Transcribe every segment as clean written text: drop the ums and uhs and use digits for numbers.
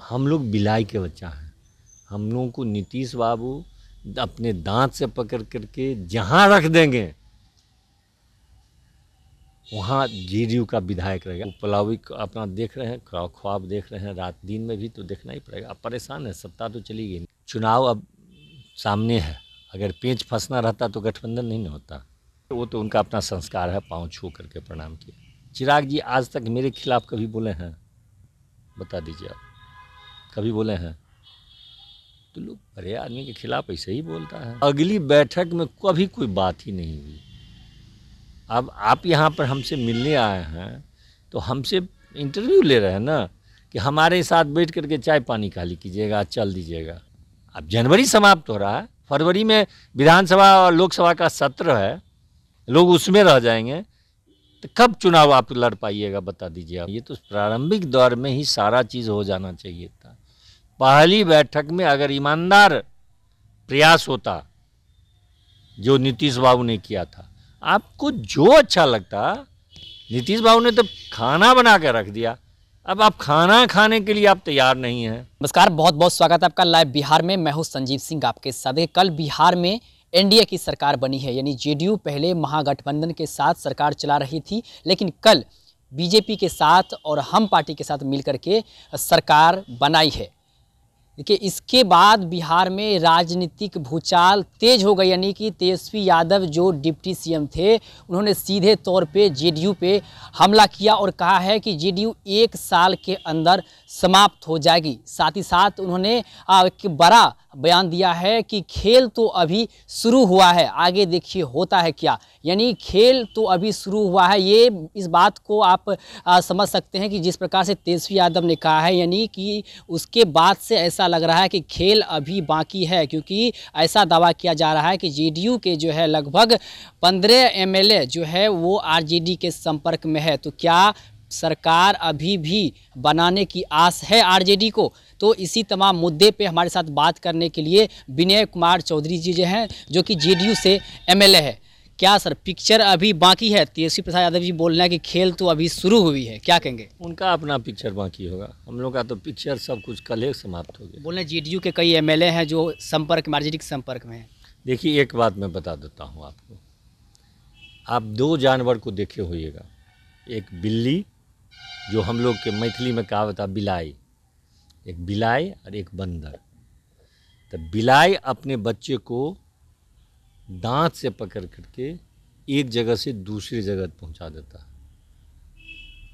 हम लोग बिलाई के बच्चा हैं। हम लोगों को नीतीश बाबू अपने दांत से पकड़ करके जहां रख देंगे वहाँ जेडीयू का विधायक रहेगा। पलावी अपना देख रहे हैं, ख्वाब देख रहे हैं, रात दिन में भी तो देखना ही पड़ेगा। अब परेशान है, सत्ता तो चली गई, चुनाव अब सामने है। अगर पेंच फंसना रहता तो गठबंधन नहीं ना होता। वो तो उनका अपना संस्कार है, पाँव छू करके प्रणाम किया। चिराग जी आज तक मेरे खिलाफ कभी बोले हैं? बता दीजिए आप, कभी बोले हैं? तो लोग बड़े आदमी के खिलाफ ऐसे ही बोलता है। अगली बैठक में कभी कोई बात ही नहीं हुई। अब आप यहाँ पर हमसे मिलने आए हैं तो हमसे इंटरव्यू ले रहे हैं ना कि हमारे साथ बैठ करके चाय पानी खाली कीजिएगा, चल दीजिएगा। अब जनवरी समाप्त हो रहा है, फरवरी में विधानसभा और लोकसभा का सत्र है, लोग उसमें रह जाएंगे, तो कब चुनाव आप लड़ पाइएगा? बता दीजिए आप। ये तो प्रारंभिक दौर में ही सारा चीज़ हो जाना चाहिए था। पहली बैठक में अगर ईमानदार प्रयास होता जो नीतीश बाबू ने किया था, आपको जो अच्छा लगता, नीतीश बाबू ने तो खाना बना के रख दिया, अब आप खाना खाने के लिए आप तैयार नहीं हैं। नमस्कार, बहुत बहुत स्वागत है आपका लाइव बिहार में। मैं हूं संजीव सिंह आपके साथ। कल बिहार में एनडीए की सरकार बनी है, यानी जेडीयू पहले महागठबंधन के साथ सरकार चला रही थी, लेकिन कल बीजेपी के साथ और हम पार्टी के साथ मिलकर के सरकार बनाई है। देखिए, इसके बाद बिहार में राजनीतिक भूचाल तेज हो गई, यानी कि तेजस्वी यादव जो डिप्टी सीएम थे, उन्होंने सीधे तौर पे जेडीयू पे हमला किया और कहा है कि जेडीयू 1 साल के अंदर समाप्त हो जाएगी। साथ ही साथ उन्होंने एक बड़ा बयान दिया है कि खेल तो अभी शुरू हुआ है, आगे देखिए होता है क्या। यानी खेल तो अभी शुरू हुआ है, ये इस बात को आप समझ सकते हैं कि जिस प्रकार से तेजस्वी यादव ने कहा है, यानी कि उसके बाद से ऐसा लग रहा है कि खेल अभी बाकी है, क्योंकि ऐसा दावा किया जा रहा है कि जेडीयू के जो है लगभग 15 एमएलए जो है वो आरजेडी के संपर्क में है। तो क्या सरकार अभी भी बनाने की आस है आरजेडी को? तो इसी तमाम मुद्दे पे हमारे साथ बात करने के लिए विनय कुमार चौधरी जी जो हैं, जो कि जेडीयू से एमएलए है। क्या सर, पिक्चर अभी बाकी है? तेजस्वी प्रसाद यादव जी बोल रहे हैं कि खेल तो अभी शुरू हुई है, क्या कहेंगे? उनका अपना पिक्चर बाकी होगा, हम लोग का तो पिक्चर सब कुछ कल ही समाप्त हो गया। बोल रहे हैं जेडीयू के कई एमएलए हैं जो संपर्क में, आरजेडी के संपर्क में हैं। देखिए, एक बात मैं बता देता हूँ आपको, आप 2 जानवर को देखे होइएगा, एक बिल्ली, जो हम लोग के मैथिली में कहावत है बिलाई, एक बिलाई और एक बंदर। तो बिलाई अपने बच्चे को दांत से पकड़ करके एक जगह से दूसरी जगह पहुंचा देता है,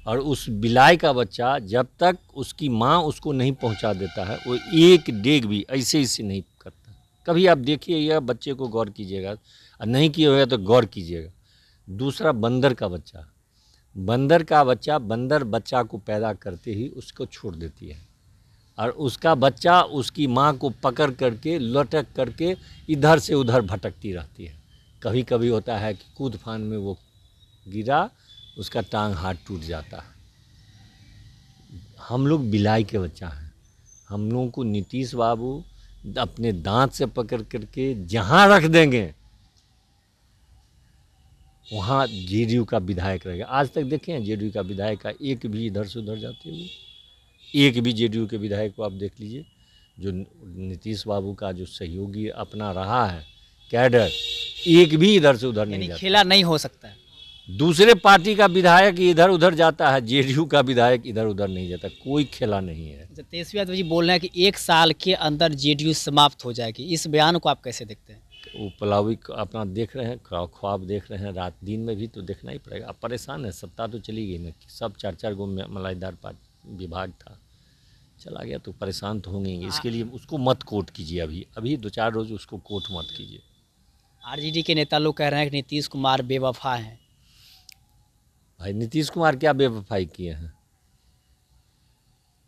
और उस बिलाई का बच्चा जब तक उसकी माँ उसको नहीं पहुंचा देता है, वो एक डेग भी ऐसे ऐसे नहीं करता। कभी आप देखिएगा, बच्चे को गौर कीजिएगा, और नहीं किए हुए तो गौर कीजिएगा। दूसरा बंदर का बच्चा, बंदर बच्चा को पैदा करते ही उसको छोड़ देती है, और उसका बच्चा उसकी माँ को पकड़ करके लटक करके इधर से उधर भटकती रहती है। कभी कभी होता है कि कूद फान में वो गिरा, उसका टांग हाथ टूट जाता है। हम लोग बिलाई के बच्चा हैं। हम लोगों को नीतीश बाबू अपने दांत से पकड़ करके जहाँ रख देंगे वहाँ जेडीयू का विधायक रहेगा। आज तक देखे हैं जेडीयू का विधायक का एक भी इधर से उधर जाते हुए? एक भी जेडीयू के विधायक को आप देख लीजिए। जो नीतीश बाबू का जो सहयोगी अपना रहा है कैडर, एक भी इधर से उधर नहीं जाता। खेला नहीं हो सकता है। दूसरे पार्टी का विधायक इधर उधर जाता है, जेडीयू का विधायक इधर उधर नहीं जाता। कोई खेला नहीं है। तेजस्वी यादव जी बोल रहे हैं कि 1 साल के अंदर जेडीयू समाप्त हो जाएगी, इस बयान को आप कैसे देखते हैं? वो पलावी अपना देख रहे हैं, ख्वाब देख रहे हैं, रात दिन में भी तो देखना ही पड़ेगा। अब परेशान है, सत्ता तो चली गई ना, सब 4-4 गो मलाईदार विभाग था, चला गया तो परेशान तो होंगे। इसके लिए उसको मत कोट कीजिए, अभी 2-4 रोज उसको कोट मत कीजिए। आरजेडी के नेता लोग कह रहे हैं कि नीतीश कुमार बेवफा हैं। भाई नीतीश कुमार क्या बेवफाई किए हैं?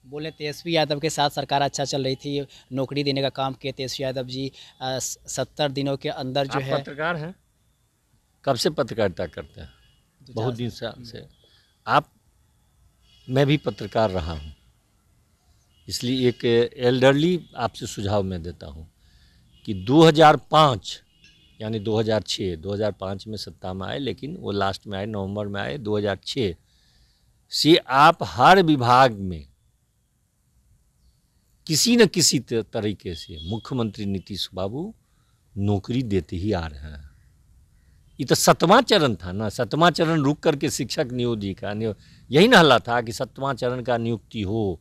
बोले तेजस्वी यादव के साथ सरकार अच्छा चल रही थी, नौकरी देने का काम किए तेजस्वी यादव जी। 70 दिनों के अंदर जो है। पत्रकार हैं, कब से पत्रकारिता करते हैं? बहुत दिन से। मैं भी पत्रकार रहा हूँ, इसलिए एक एल्डरली आपसे सुझाव मैं देता हूँ कि 2005 यानी 2005 में सत्ता में आए, लेकिन वो लास्ट में आए, नवंबर में आए। 2006 से आप हर विभाग में किसी न किसी तरीके से मुख्यमंत्री नीतीश बाबू नौकरी देते ही आ रहे हैं। ये तो 7वां चरण था ना, 7वां चरण रुक करके शिक्षक नियोजी का यही ना हल्ला था कि 7वां चरण का नियुक्ति हो,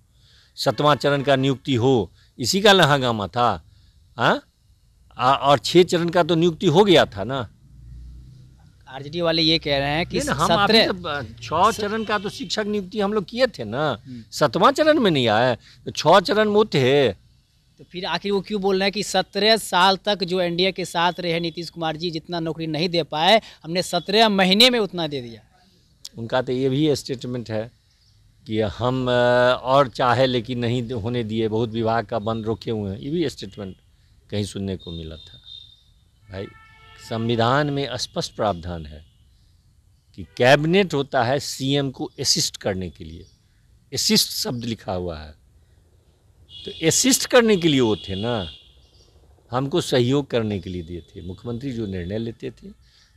7वां चरण का नियुक्ति हो, इसी का लहागामा था। हाँ, और 6 चरण का तो नियुक्ति हो गया था ना। आरजेडी वाले ये कह रहे हैं कि हम 6 चरण का तो शिक्षक नियुक्ति हम लोग किए थे ना, 7वां चरण में नहीं आए, तो 6 चरण में थे। तो फिर आखिर वो क्यों बोल रहे हैं कि 17 साल तक जो एनडीए के साथ रहे नीतीश कुमार जी, जितना नौकरी नहीं दे पाए, हमने 17 महीने में उतना दे दिया। उनका तो ये भी स्टेटमेंट है कि हम और चाहे लेकिन नहीं होने दिए, बहुत विभाग का बंद रोके हुए हैं, ये भी स्टेटमेंट कहीं सुनने को मिला था। भाई, संविधान में स्पष्ट प्रावधान है कि कैबिनेट होता है सीएम को असिस्ट करने के लिए, असिस्ट शब्द लिखा हुआ है, तो असिस्ट करने के लिए वो थे ना, हमको सहयोग करने के लिए दिए थे। मुख्यमंत्री जो निर्णय लेते थे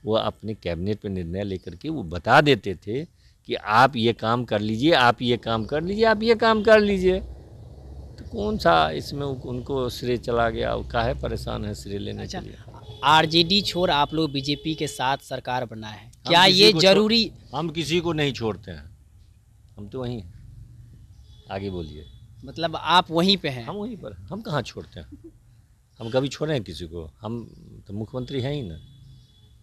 वो अपने कैबिनेट में निर्णय लेकर के वो बता देते थे कि आप ये काम कर लीजिए, आप ये काम कर लीजिए, आप ये काम कर लीजिए। तो कौन सा इसमें उनको श्रेय चला गया, वो काहे परेशान है श्रेय लेने के लिए। आरजेडी छोड़ आप लोग बीजेपी के साथ सरकार बनाए हैं, क्या ये जरूरी? हम किसी को नहीं छोड़ते हैं, हम तो वहीं हैं। आगे बोलिए। मतलब आप वहीं पे हैं? हम वहीं पर, हम कहाँ छोड़ते हैं, हम कभी छोड़े हैं किसी को? हम तो मुख्यमंत्री हैं ही ना,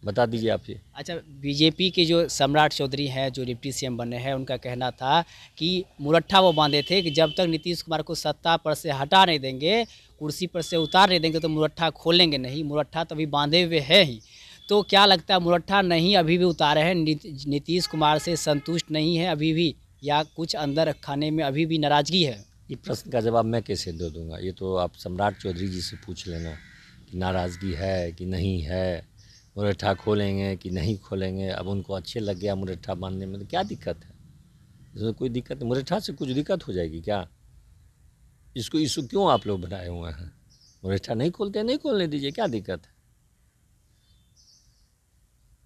बता दीजिए आप ये। अच्छा, बीजेपी के जो सम्राट चौधरी हैं, जो डिप्टी सीएम बने हैं, उनका कहना था कि मुरट्ठा वो बांधे थे कि जब तक नीतीश कुमार को सत्ता पर से हटा नहीं देंगे, कुर्सी पर से उतार नहीं देंगे, तो मुरट्ठा खोलेंगे नहीं। मुरट्ठा तो अभी बांधे हुए है ही। तो क्या लगता है, मुरट्ठा नहीं अभी भी उतारे हैं, नीतीश कुमार से संतुष्ट नहीं है अभी भी, या कुछ अंदर खाने में अभी भी नाराजगी है? ये प्रश्न का जवाब मैं कैसे दे दूँगा? ये तो आप सम्राट चौधरी जी से पूछ लेना कि नाराज़गी है कि नहीं है, मुरट्ठा खोलेंगे कि नहीं खोलेंगे। अब उनको अच्छे लग गया मुरट्ठा बांधने में, तो क्या दिक्कत है? इसमें कोई दिक्कत नहीं। मुरट्ठा से कुछ दिक्कत हो जाएगी क्या? इसको इशू क्यों आप लोग बनाए हुए हैं? मुरट्ठा नहीं खोलते, नहीं खोलने दीजिए, क्या दिक्कत है?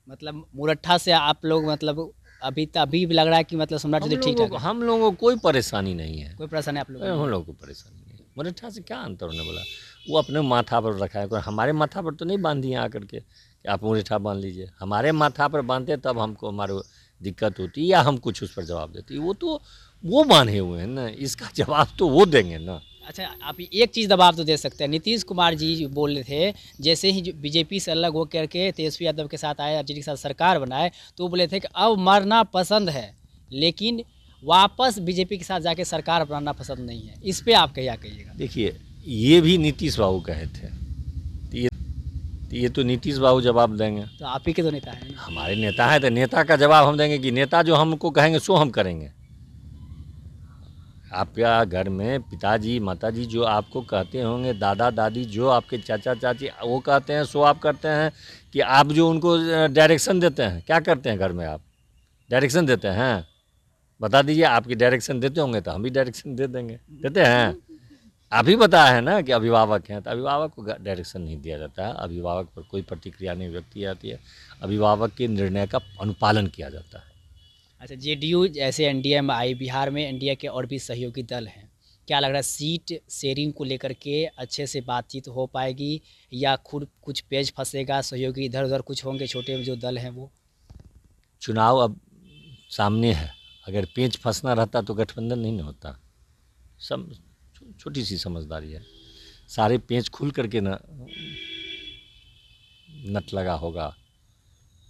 मतलब मुरट्ठा से आप लोग मतलब अभी भी लग रहा है कि मतलब सम्राट चौधरी ठीक ठाक है? हम लोगों को कोई परेशानी नहीं है। कोई परेशानी आप लोग? हम लोगों को परेशानी नहीं है। मुरट्ठा से क्या अंतर होने वाला? वो अपने माथा पर रखा है, हमारे माथा पर तो नहीं बांध दिए आकर के कि आप मुरट्ठा बांध लीजिए। हमारे माथा पर बांधते तब हमको हमारे दिक्कत होती या हम कुछ उस पर जवाब देते। वो तो वो बांधे हुए हैं ना, इसका जवाब तो वो देंगे ना। अच्छा, आप एक चीज़ दबाव तो दे सकते हैं। नीतीश कुमार जी बोल रहे थे, जैसे ही बीजेपी से अलग हो करके तेजस्वी यादव के साथ आए, आरजेडी के साथ सरकार बनाए, तो बोले थे कि अब मरना पसंद है, लेकिन वापस बीजेपी के साथ जाके सरकार बनाना पसंद नहीं है। इस पे आप क्या कहिएगा? देखिए, ये भी नीतीश बाबू कहे थे, ये तो नीतीश बाबू जवाब देंगे। तो आप ही के तो नेता हैं। हमारे नेता हैं, तो नेता का जवाब हम देंगे कि नेता जो हमको कहेंगे सो हम करेंगे। आपका घर में पिताजी माताजी जो आपको कहते होंगे, दादा दादी जो आपके चाचा चाची वो कहते हैं सो आप करते हैं, कि आप जो उनको डायरेक्शन देते हैं? क्या करते हैं घर में आप? डायरेक्शन देते हैं? बता दीजिए। आपकी डायरेक्शन देते होंगे तो हम भी डायरेक्शन दे देंगे। देते हैं? आप ही बताया है ना कि अभिभावक हैं, तो अभिभावक को डायरेक्शन नहीं दिया जाता है। अभिभावक पर कोई प्रतिक्रिया नहीं व्यक्त की जाती है, अभिभावक के निर्णय का अनुपालन किया जाता है। अच्छा, जेडीयू जैसे एनडीए में आई, बिहार में एनडीए के और भी सहयोगी दल हैं, क्या लग रहा है सीट शेयरिंग को लेकर के अच्छे से बातचीत हो पाएगी, या खुद कुछ पेच फंसेगा, सहयोगी इधर उधर कुछ होंगे, छोटे जो दल हैं वो? चुनाव अब सामने है, अगर पेच फंसना रहता तो गठबंधन नहीं ना होता। छोटी सी समझदारी है, सारे पेच खुल करके ना नट लगा होगा,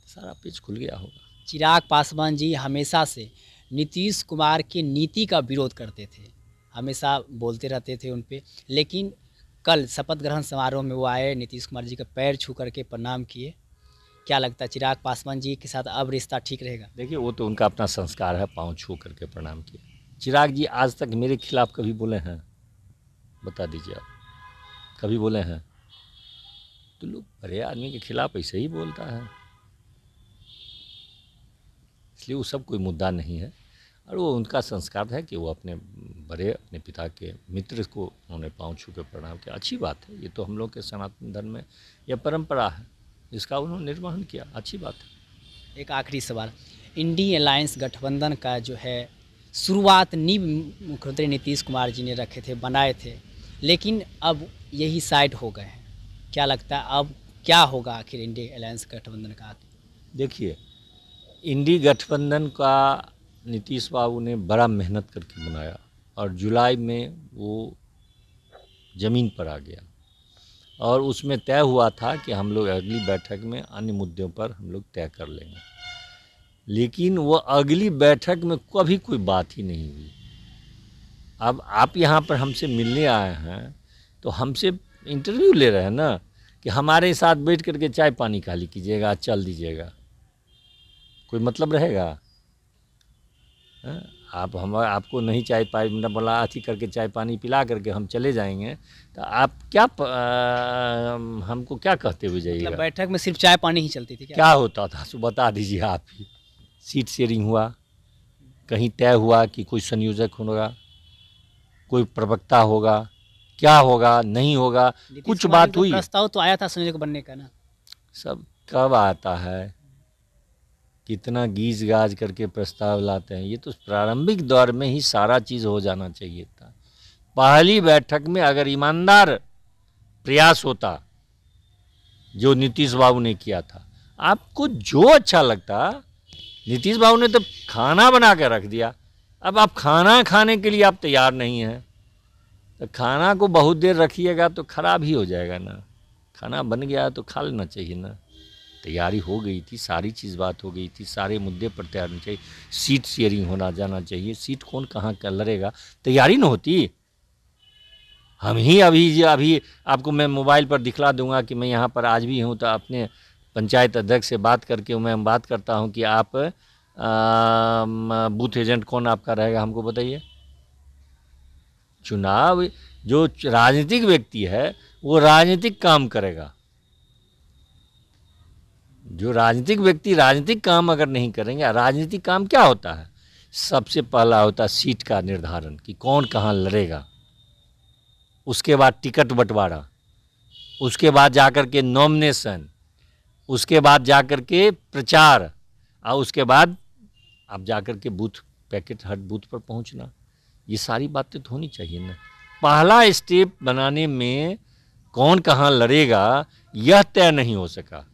सारा पेच खुल गया होगा। चिराग पासवान जी हमेशा से नीतीश कुमार की नीति का विरोध करते थे, हमेशा बोलते रहते थे उन पे, लेकिन कल शपथ ग्रहण समारोह में वो आए, नीतीश कुमार जी का पैर छू करके प्रणाम किए। क्या लगता है चिराग पासवान जी के साथ अब रिश्ता ठीक रहेगा? देखिए, वो तो उनका अपना संस्कार है, पाँव छू करके प्रणाम किए। चिराग जी आज तक मेरे खिलाफ कभी बोले हैं? बता दीजिए आप, कभी बोले हैं? तो लोग बड़े आदमी के खिलाफ ऐसे ही बोलता है, इसलिए वो सब कोई मुद्दा नहीं है। और वो उनका संस्कार है कि वो अपने अपने पिता के मित्र को उन्होंने पाँव छू के प्रणाम किया। अच्छी बात है, ये तो हम लोग के सनातन धर्म में यह परंपरा है, इसका उन्होंने निर्वहन किया, अच्छी बात है। एक आखिरी सवाल, इंडी अलायंस गठबंधन का जो है शुरुआत नींव मुख्यमंत्री नीतीश कुमार जी ने रखे थे, बनाए थे, लेकिन अब यही साइड हो गए हैं। क्या लगता है अब क्या होगा आखिर इंडिया अलायंस गठबंधन का? देखिए, इंडी गठबंधन का नीतीश बाबू ने बड़ा मेहनत करके बनाया और जुलाई में वो ज़मीन पर आ गया और उसमें तय हुआ था कि हम लोग अगली बैठक में अन्य मुद्दों पर हम लोग तय कर लेंगे, लेकिन वो अगली बैठक में कभी कोई बात ही नहीं हुई। अब आप यहाँ पर हमसे मिलने आए हैं तो हमसे इंटरव्यू ले रहे हैं ना कि हमारे साथ बैठ करके चाय पानी खाली कीजिएगा, चल दीजिएगा, कोई मतलब रहेगा? हाँ? आप हम आपको नहीं चाय पानी बोला अथी करके चाय पानी पिला करके हम चले जाएंगे तो आप क्या हमको क्या कहते हुए जाइएगा? मतलब बैठक में सिर्फ चाय पानी ही चलती थी क्या होता था सो बता दीजिए आप ही। सीट शेयरिंग हुआ, कहीं तय हुआ कि कोई संयोजक होगा, कोई प्रवक्ता होगा, क्या होगा नहीं होगा, कुछ बात हुई? प्रस्ताव तो आया था संयोजक बनने का ना। सब कब आता है, कितना गीज गाज करके प्रस्ताव लाते हैं। ये तो प्रारंभिक दौर में ही सारा चीज़ हो जाना चाहिए था। पहली बैठक में अगर ईमानदार प्रयास होता जो नीतीश बाबू ने किया था, आपको जो अच्छा लगता, नीतीश बाबू ने तो खाना बना कर रख दिया। अब आप खाना खाने के लिए आप तैयार नहीं हैं तो खाना को बहुत देर रखिएगा तो ख़राब ही हो जाएगा ना। खाना बन गया तो खा लेना चाहिए ना। तैयारी हो गई थी, सारी चीज़ बात हो गई थी, सारे मुद्दे पर तैयार होना चाहिए, सीट शेयरिंग होना जाना चाहिए, सीट कौन कहाँ का लड़ेगा, तैयारी ना होती। हम ही अभी आपको मैं मोबाइल पर दिखला दूंगा कि मैं यहाँ पर आज भी हूँ तो अपने पंचायत अध्यक्ष से बात करके मैं बात करता हूँ कि आप बूथ एजेंट कौन आपका रहेगा, हमको बताइए। चुनाव जो राजनीतिक व्यक्ति है वो राजनीतिक काम करेगा। जो राजनीतिक व्यक्ति राजनीतिक काम अगर नहीं करेंगे, राजनीतिक काम क्या होता है? सबसे पहला होता है सीट का निर्धारण कि कौन कहाँ लड़ेगा, उसके बाद टिकट बंटवारा, उसके बाद जाकर के नॉमिनेशन, उसके बाद जाकर के प्रचार और उसके बाद आप जाकर के बूथ पैकेट हर बूथ पर पहुंचना। ये सारी बातें तो होनी चाहिए ना। पहला स्टेप बनाने में कौन कहाँ लड़ेगा यह तय नहीं हो सका।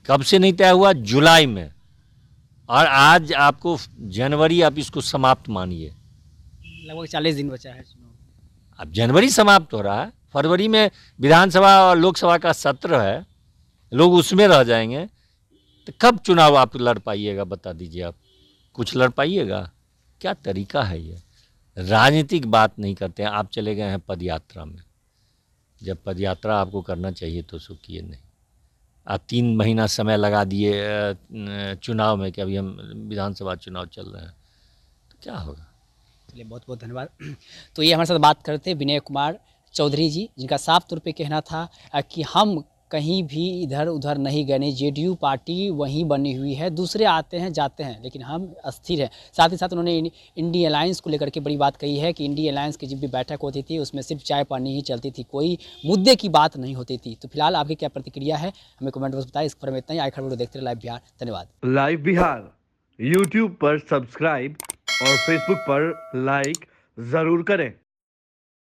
कब से नहीं तय हुआ? जुलाई में, और आज आपको जनवरी, आप इसको समाप्त मानिए, लगभग 40 दिन बचा है चुनाव। अब जनवरी समाप्त हो रहा है, फरवरी में विधानसभा और लोकसभा का सत्र है, लोग उसमें रह जाएंगे तो कब चुनाव आप लड़ पाइएगा? बता दीजिए। आप कुछ लड़ पाइएगा? क्या तरीका है ये? राजनीतिक बात नहीं करते हैं। आप चले गए हैं पदयात्रा में, जब पदयात्रा आपको करना चाहिए तो उसको किए नहीं। आप 3 महीना समय लगा दिए चुनाव में कि अभी हम विधानसभा चुनाव चल रहे हैं, तो क्या होगा? चलिए बहुत बहुत धन्यवाद। तो ये हमारे साथ बात करते विनय कुमार चौधरी जी, जिनका साफ तौर पे कहना था कि हम कहीं भी इधर उधर नहीं गए, जेडीयू पार्टी वहीं बनी हुई है, दूसरे आते हैं जाते हैं लेकिन हम अस्थिर हैं। साथ ही साथ उन्होंने इंडी अलायंस को लेकर के बड़ी बात कही है कि इंडी अलायंस की जब भी बैठक होती थी उसमें सिर्फ चाय पानी ही चलती थी, कोई मुद्दे की बात नहीं होती थी। तो फिलहाल आपकी क्या प्रतिक्रिया है हमें कमेंट बॉक्स बताएं। इस पर में इतना ही। आई खबर देखते रहे लाइव बिहार। धन्यवाद। लाइव बिहार यूट्यूब पर सब्सक्राइब और फेसबुक पर लाइक जरूर करें।